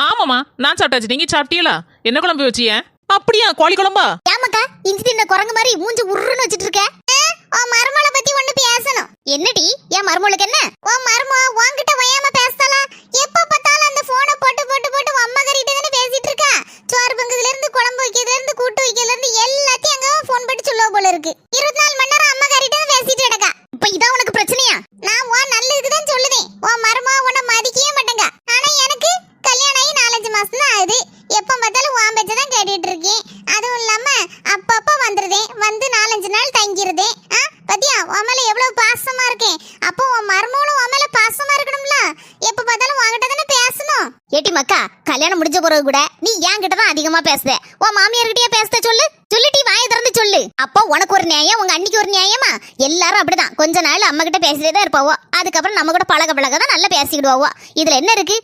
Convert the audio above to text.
ஆமாமா, நான் சாப்பிட்டாச்சு. நீங்க சாப்பிட்டீங்களா? என்ன குழம்பு வச்சிய? அப்படியா, கோழி குழம்பா? ஏமாக்கா இஞ்சி தின்ன குரங்கு மாதிரி மூஞ்சி உருன்னு வச்சிட்டு இருக்க. உன் மருமகளை பத்தி ஒண்ணு பேசணும். என்னடி என் மருமகளுக்கு என்ன? உன் மருமக உன்கிட்ட வயாம பேசல. எப்ப பார்த்தாலும் அந்த போனை போட்டு போட்டு போட்டு அம்மா கறிட்டு தானே பேசிட்டு இருக்கா. சோறு பங்குதுல இருந்து குழம்பு வைக்கிறதுல இருந்து கூட்டு வைக்கிறதுல இருந்து எல்லாத்தையும் அங்க போன் பண்ணி சொல்லுவ போல இருக்கு. 24 மணி நேரம் அம்மா கறிட்டு தான் பேசிட்டு கிடக்கா. இப்ப இதான் உனக்கு பிரச்சனையா? நான் உன் நல்லதுக்கு தான் சொல்லுதேன். உன் மருமக உன்னை மதிக்கவே மாட்டேங்க. ஆனா எனக்கு கல்யாணம் ஆகி 4-5 மாசம் தான் ஆகுது. எப்ப பார்த்தாலும் உன் பேச்ச தான் கேட்டுட்டு இருக்கேன். அதுவும் இல்லாம அப்பப்ப வந்துருதேன், வந்து 4-5 நாள் தங்கிருதேன். பத்தியா உன் மேல எவ்வளவு பாசமா இருக்கேன். அப்போ உன் மருமகளும் உன் மேல பாசமா இருக்கணும்ல. எப்ப பார்த்தாலும் உன்கிட்ட தானே பேசணும். ஏட்டி மக்கா, கல்யாணம் முடிஞ்ச பிறகு கூட நீ என்கிட்ட தான் அதிகமா பேசுத. உன் மாமியார்கிட்டயே பேசுத சொல்லு. சொல்லிட்டி வாயை திறந்து சொல்லு. அப்போ உனக்கு ஒரு நியாயம், உங்க அண்ணிக்கு ஒரு நியாயமா? எல்லாரும் அப்படிதான். கொஞ்ச நாள் அம்மா கிட்ட பேசிட்டே தான் இருப்பாவோ. அதுக்கப்புறம் நம்ம கூட பழக தான் நல்லா பேசிக்கிடுவாவோ. இதுல என்ன இருக்கு?